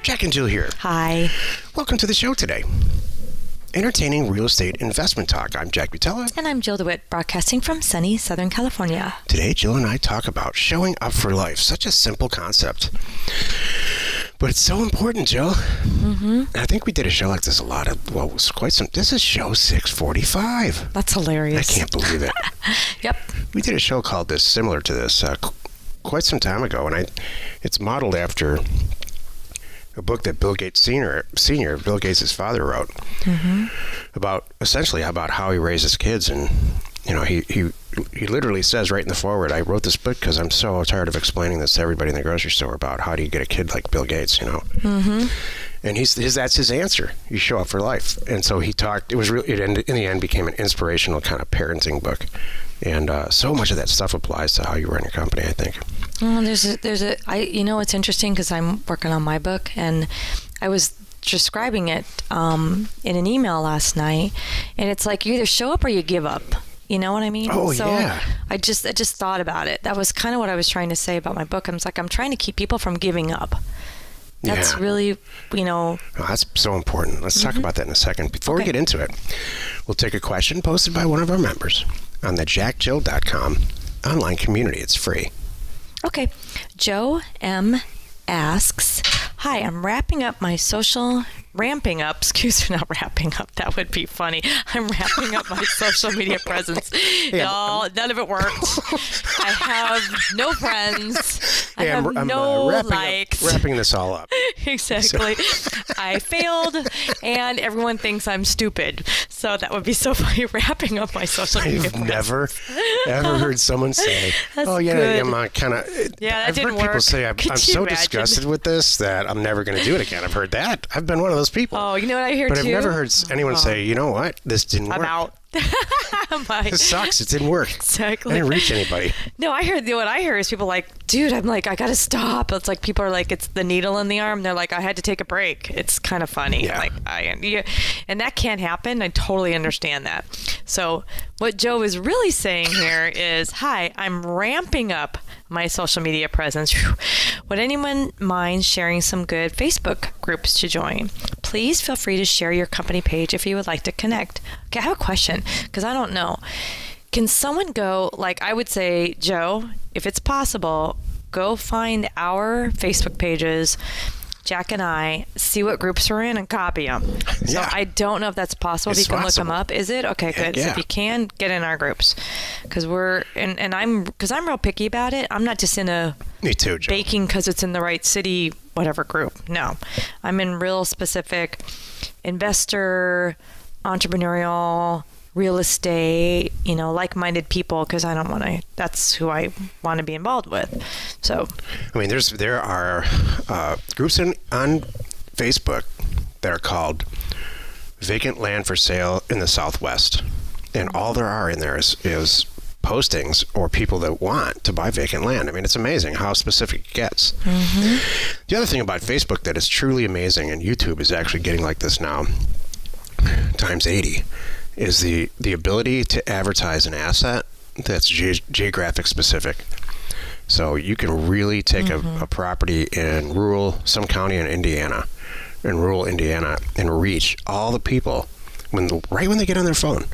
Jack and Jill here. Hi. Welcome to the show today. Entertaining real estate investment talk. I'm Jack Butala. And I'm Jill DeWit, broadcasting from sunny Southern California. Today, Jill and I talk about showing up for life. Such a simple concept. But it's so important, Jill. Mm-hmm. I think we did a show like this a lot of, well, it was quite some, this is show 645. That's hilarious. I can't believe it. Yep. We did a show called this, similar to this, quite some time ago, and it's modeled after a book that Bill Gates Senior, Bill Gates' father, wrote about how he raised his kids. And you know, he literally says right in the foreword, I wrote this book because I'm so tired of explaining this to everybody in the grocery store about how do you get a kid like Bill Gates, you know. And that's his answer. You show up for life. And so he talked. It in the end became an inspirational kind of parenting book. And so much of that stuff applies to how you run your company, I think. Well, it's interesting because I'm working on my book, and I was describing it in an email last night, and it's like you either show up or you give up. You know what I mean? Oh, so yeah. I just thought about it. That was kind of what I was trying to say about my book. I'm trying to keep people from giving up. That's really, Oh, that's so important. Let's talk about that in a second. Before we get into it, we'll take a question posted by one of our members on the jackjill.com online community. It's free. Okay. Joe M. asks, hi, I'm ramping up, not wrapping up, that would be funny. I'm wrapping up my social media presence. Y'all, none of it worked. I have no friends. I have no likes. Wrapping this all up. Exactly. I failed, and everyone thinks I'm stupid. So that would be so funny, wrapping up my social media presence. I've never, ever heard someone say, I'm kind of... Yeah, that I've didn't heard people work. say, I'm so disgusted with this that I'm never going to do it again. I've heard that. I've been one of those people. Oh, you know what I hear but too? I've never heard anyone say, you know what, this didn't work. I'm out. This sucks. It didn't work. Exactly. I didn't reach anybody. No, what I hear is people like, dude, I'm like, I got to stop. It's like people are like, it's the needle in the arm. They're like, I had to take a break. It's kind of funny. Yeah. And that can't happen. I totally understand that. So what Joe is really saying here is, hi, I'm ramping up my social media presence. Would anyone mind sharing some good Facebook groups to join? Please feel free to share your company page if you would like to connect. Okay, I have a question because I don't know. Can someone go, like I would say, Joe, if it's possible, go find our Facebook pages, Jack and I, see what groups we're in and copy them. So I don't know if that's possible. If you can look them up. Is it? Okay, good. Yeah. So if you can, get in our groups. Because I'm real picky about it. I'm not just in a Me too, Joe. baking because it's in the right city, whatever group. No. I'm in real specific investor, entrepreneurial, real estate, like-minded people, because that's who I want to be involved with. So, I mean, there are groups on Facebook that are called Vacant Land for Sale in the Southwest. And all there are in there is postings or people that want to buy vacant land. I mean, it's amazing how specific it gets. The other thing about Facebook that is truly amazing, and YouTube is actually getting like this now, times 80, is the ability to advertise an asset that's geographic specific. So you can really take a property in some county in rural Indiana, and reach all the people right when they get on their phone.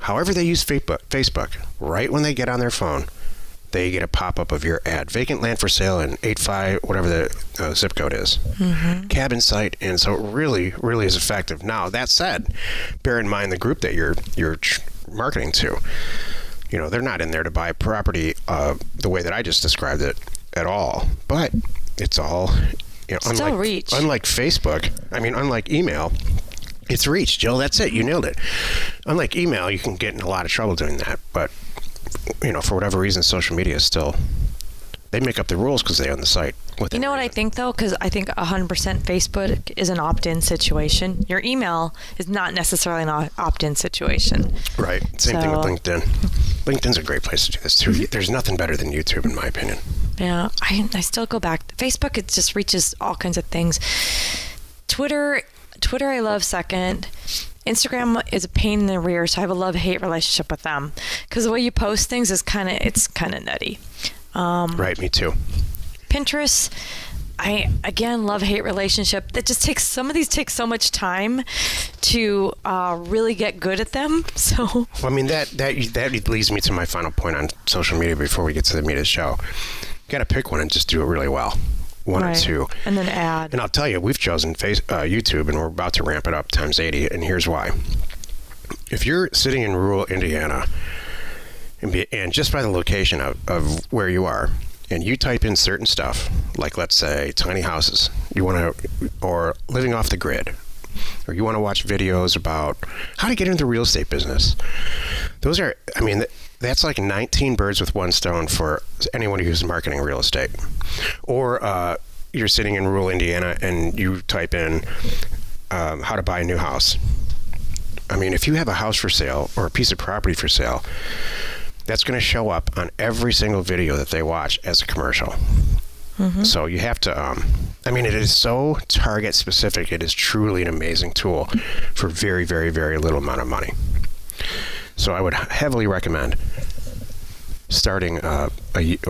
However they use Facebook, right when they get on their phone, they get a pop-up of your ad. Vacant land for sale in 85, whatever the zip code is. Cabin site. And so it really, really is effective. Now, that said, bear in mind the group that you're marketing to. They're not in there to buy property the way that I just described it at all. But it's all, still reach. Unlike Facebook, unlike email, it's reach, Jill. That's it. You nailed it. Unlike email, you can get in a lot of trouble doing that. But for whatever reason, social media is still, they make up the rules because they own the site. You know what I think, though? Because I think 100% Facebook is an opt-in situation. Your email is not necessarily an opt-in situation. Right. Same thing with LinkedIn. LinkedIn's a great place to do this, too. There's nothing better than YouTube, in my opinion. Yeah. I still go back. Facebook, it just reaches all kinds of things. Twitter I love second. Instagram is a pain in the rear, so I have a love-hate relationship with them because the way you post things is kind of nutty. Right, me too. Pinterest, I again love-hate relationship. That just takes some of these take so much time to really get good at them. So Well, I mean, that leads me to my final point on social media before we get to the meat of the show. You got to pick one and just do it really well. One or two. And then add. And I'll tell you, we've chosen YouTube, and we're about to ramp it up times 80, and here's why. If you're sitting in rural Indiana, and just by the location of where you are, and you type in certain stuff, like let's say tiny houses, or living off the grid, or you want to watch videos about how to get into the real estate business, those are, I mean, that's like 19 birds with one stone for anyone who's marketing real estate. Or you're sitting in rural Indiana and you type in how to buy a new house. I mean, if you have a house for sale or a piece of property for sale, that's going to show up on every single video that they watch as a commercial. Mm-hmm. So you have to, I mean, it is so target specific. It is truly an amazing tool for very, very, very little amount of money. So I would heavily recommend starting or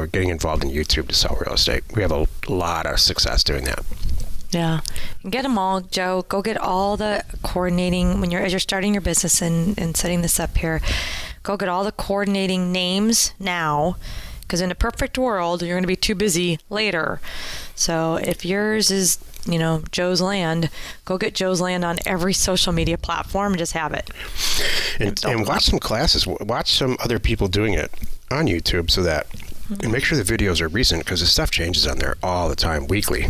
getting involved in YouTube to sell real estate. We have a lot of success doing that. Yeah. Get them all, Joe. Go get all the coordinating as you're starting your business and setting this up here. Go get all the coordinating names now, because in a perfect world, you're going to be too busy later. So if yours is, Joe's Land, go get Joe's Land on every social media platform and just have it. And watch some classes. Watch some other people doing it on YouTube so that, and make sure the videos are recent, because the stuff changes on there all the time, weekly.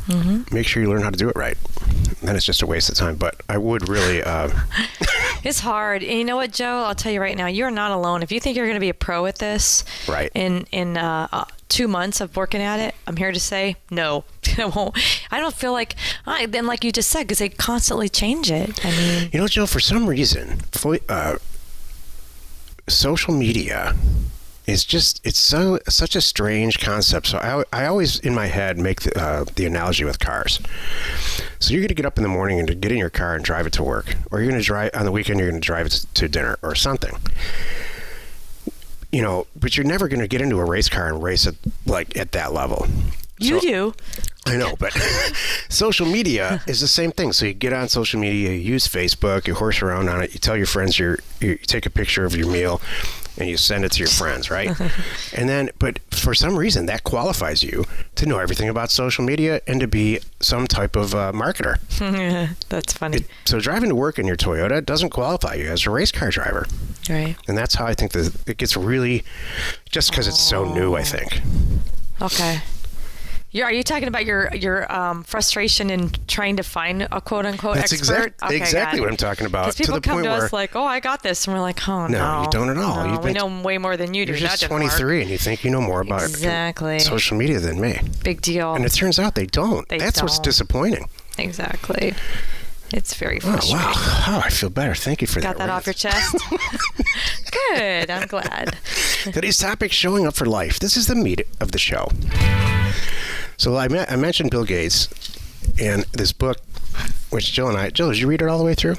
Mm-hmm. Make sure you learn how to do it right. And then it's just a waste of time. But I would really... It's hard. And you know what, Joe? I'll tell you right now, you're not alone. If you think you're going to be a pro at this, right, in 2 months of working at it, I'm here to say no. I don't feel like... then like you just said, because they constantly change it. I mean... Joe, for some reason, social media... It's such a strange concept. So I always in my head make the analogy with cars. So you're going to get up in the morning and get in your car and drive it to work, or you're going to drive on the weekend. You're going to drive it to dinner or something. But you're never going to get into a race car and race it like at that level. You do. I know, but social media is the same thing. So you get on social media, you use Facebook, you horse around on it, you tell your friends you take a picture of your meal, and you send it to your friends, right? And then, but for some reason, that qualifies you to know everything about social media and to be some type of marketer. That's funny. So driving to work in your Toyota doesn't qualify you as a race car driver. Right. And that's how I think that it gets really, just because it's so new, I think. Okay. Are you talking about your frustration in trying to find a quote unquote expert? Exactly what I'm talking about. Because people come to us like, "Oh, I got this," and we're like, "Oh no, no, you don't at all. No, we know way more than you do." You're just 23, and you think you know more about social media than me. Big deal. And it turns out they don't. That's what's disappointing. Exactly. It's very frustrating. Oh, wow. Oh, I feel better. Thank you for that. Got that off your chest? Good. I'm glad. Today's topic: showing up for life. This is the meat of the show. So I mentioned Bill Gates and this book, which Jill, did you read it all the way through?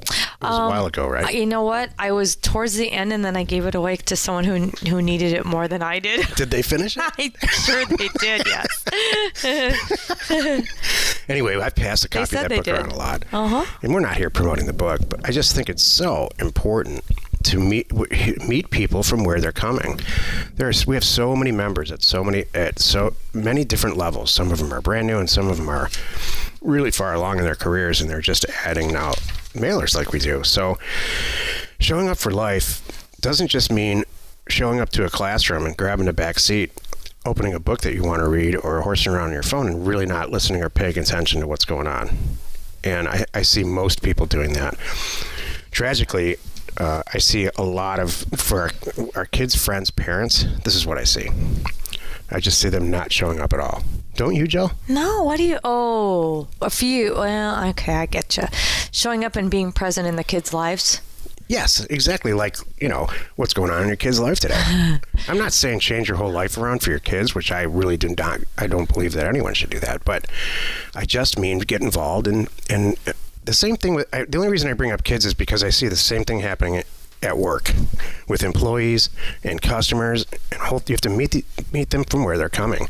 It was a while ago, right? You know what? I was towards the end, and then I gave it away to someone who needed it more than I did. Did they finish it? I'm sure they did, yes. Anyway, I've passed a copy of that book around a lot. Uh-huh. And we're not here promoting the book, but I just think it's so important to meet people from where they're coming. We have so many members at so many different levels. Some of them are brand new, and some of them are really far along in their careers, and they're just adding now mailers like we do. So showing up for life doesn't just mean showing up to a classroom and grabbing a back seat, opening a book that you want to read, or horsing around on your phone and really not listening or paying attention to what's going on. And I see most people doing that. Tragically, I see a lot of, for our kids' friends' parents, this is what I see. I just see them not showing up at all. Don't you, Jill? No, what do you... Oh, a few. Well, okay, I get you. Showing up and being present in the kids' lives? Yes, exactly. Like, what's going on in your kid's life today. I'm not saying change your whole life around for your kids, which I really do not. I don't believe that anyone should do that. But I just mean get involved. And the same thing with... the only reason I bring up kids is because I see the same thing happening at work with employees and customers, and you have to meet them from where they're coming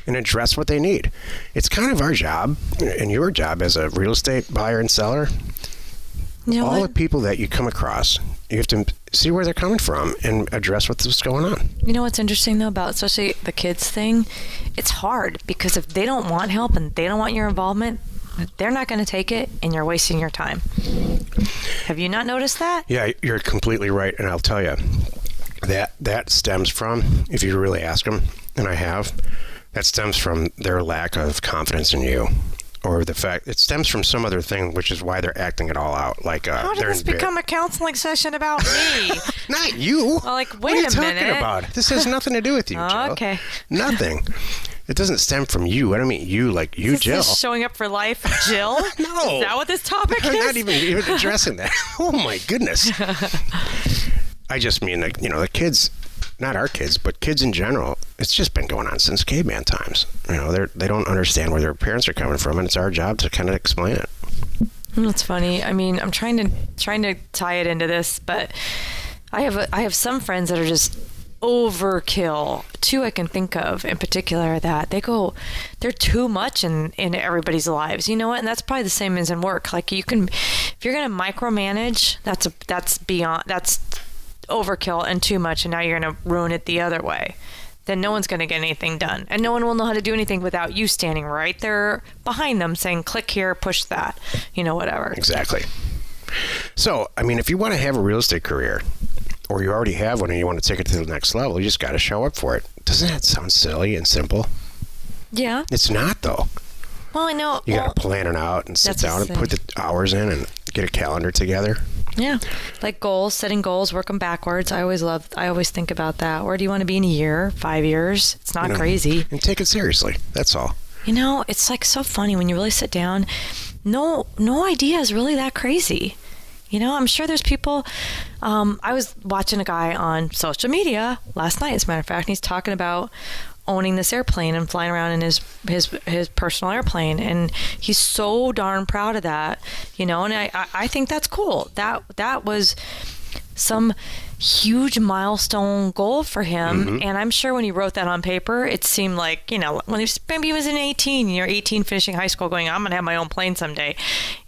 and address what they need. It's kind of our job and your job as a real estate buyer and seller. You know All what? the people that you come across, you have to see where they're coming from and address what's going on. You know what's interesting though about especially the kids thing? It's hard because if they don't want help and they don't want your involvement, they're not going to take it, and you're wasting your time. Have you not noticed that? Yeah, you're completely right, and I'll tell you that stems from, if you really ask them, and I have, that stems from their lack of confidence in you. Or the fact it stems from some other thing, which is why they're acting it all out. Like how did this become a counseling session about me? Not you. Well, like, what are you wait a talking minute. about? This has nothing to do with you, Jill. Okay. Nothing. It doesn't stem from you. I don't mean you, like you, Is Jill. this showing up for life, Jill? No. Is that what this topic I'm is? not even addressing that. Oh my goodness. I just mean, like, the kids. Not our kids, but kids in general. It's just been going on since caveman times. They don't understand where their parents are coming from, and it's our job to kind of explain it. That's funny. I mean, I'm trying to tie it into this, but I have some friends that are just overkill. Two I can think of in particular that they're too much in everybody's lives. You know what? And that's probably the same as in work. Like if you're going to micromanage, that's overkill and too much, and now you're going to ruin it the other way. Then no one's going to get anything done, and no one will know how to do anything without you standing right there behind them saying, click here, push that, whatever. Exactly. So, I mean, if you want to have a real estate career, or you already have one and you want to take it to the next level, you just got to show up for it. Doesn't that sound silly and simple? Yeah. It's not, though. Well, I know. You got to plan it out and sit down and put the hours in and get a calendar together. Yeah. Like goals, setting goals, work them backwards. I always think about that. Where do you want to be in a year, 5 years? It's not crazy. And take it seriously. That's all. It's like so funny when you really sit down. No idea is really that crazy. I'm sure there's people. I was watching a guy on social media last night, as a matter of fact, and he's talking about owning this airplane and flying around in his personal airplane, and he's so darn proud of that, and I think that's cool. That was some huge milestone goal for him. Mm-hmm. And I'm sure when he wrote that on paper, it seemed like, when maybe he was in 18, 18 finishing high school going, I'm gonna have my own plane someday,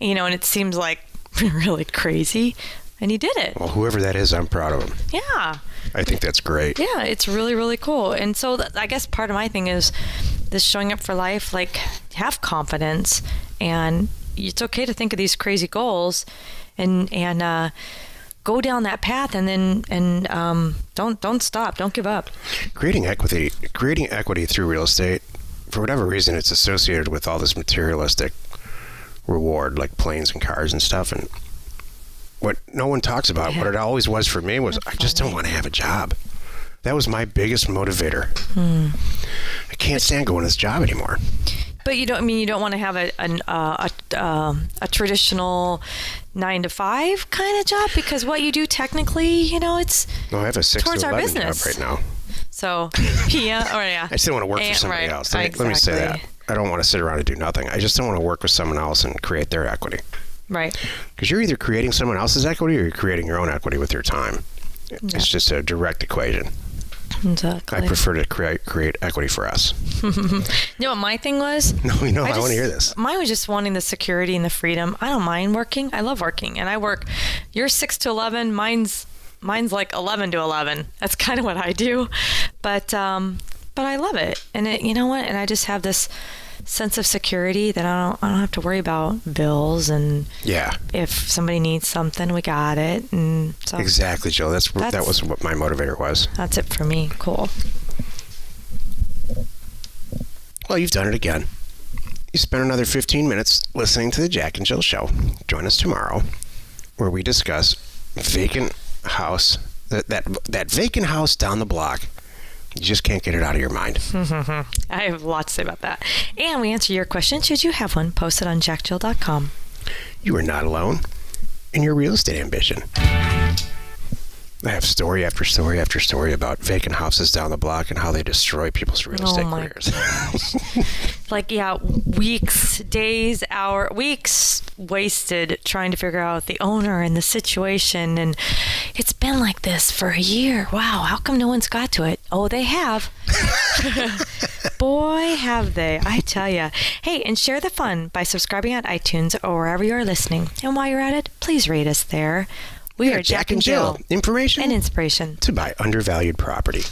and it seems like really crazy, and he did it. Well, whoever that is, I'm proud of him. Yeah, I think that's great. Yeah, it's really, really cool. And so I guess part of my thing is this showing up for life, like have confidence, and it's okay to think of these crazy goals and go down that path, and then don't stop, don't give up. Creating equity through real estate, for whatever reason, it's associated with all this materialistic reward, like planes and cars and stuff, and what no one talks about, what it always was for me was, I just don't want to have a job. That was my biggest motivator. I can't stand going to this job anymore. But you don't want to have a traditional 9-to-5 kind of job, because what you do technically, it's no, I have a 6 to 11 job right now. So yeah. I still want to work for somebody else. Let me say that. I don't want to sit around and do nothing. I just don't want to work with someone else and create their equity. Right. Because you're either creating someone else's equity or you're creating your own equety with your time. Yeah. It's just a direct equation. Exactly. I prefer to create equity for us. You know what my thing was? No, I want to hear this. Mine was just wanting the security and the freedom. I don't mind working. I love working, and I work. You're 6 to 11. Mine's like 11 to 11. That's kind of what I do, but I love it. And you know what? And I just have this sense of security that I don't have to worry about bills, and if somebody needs something, we got it. And so exactly, Jill. That was what my motivator was. That's it for me. Cool. Well, you've done it again. You spent another 15 minutes listening to the Jack and Jill Show. Join us tomorrow, where we discuss vacant house, that vacant house down the block. You just can't get it out of your mind. I have a lot to say about that. And we answer your question, should you have one, posted on jackjill.com. You are not alone in your real estate ambition. I have story after story after story about vacant houses down the block and how they destroy people's real estate careers. Like, yeah, weeks, days, weeks wasted trying to figure out the owner and the situation. And it's been like this for a year. Wow, how come no one's got to it? Oh, they have. Boy, have they. I tell ya. Hey, and share the fun by subscribing on iTunes or wherever you're listening. And while you're at it, please rate us there. We are Jack and Jill. Information and inspiration to buy undervalued property.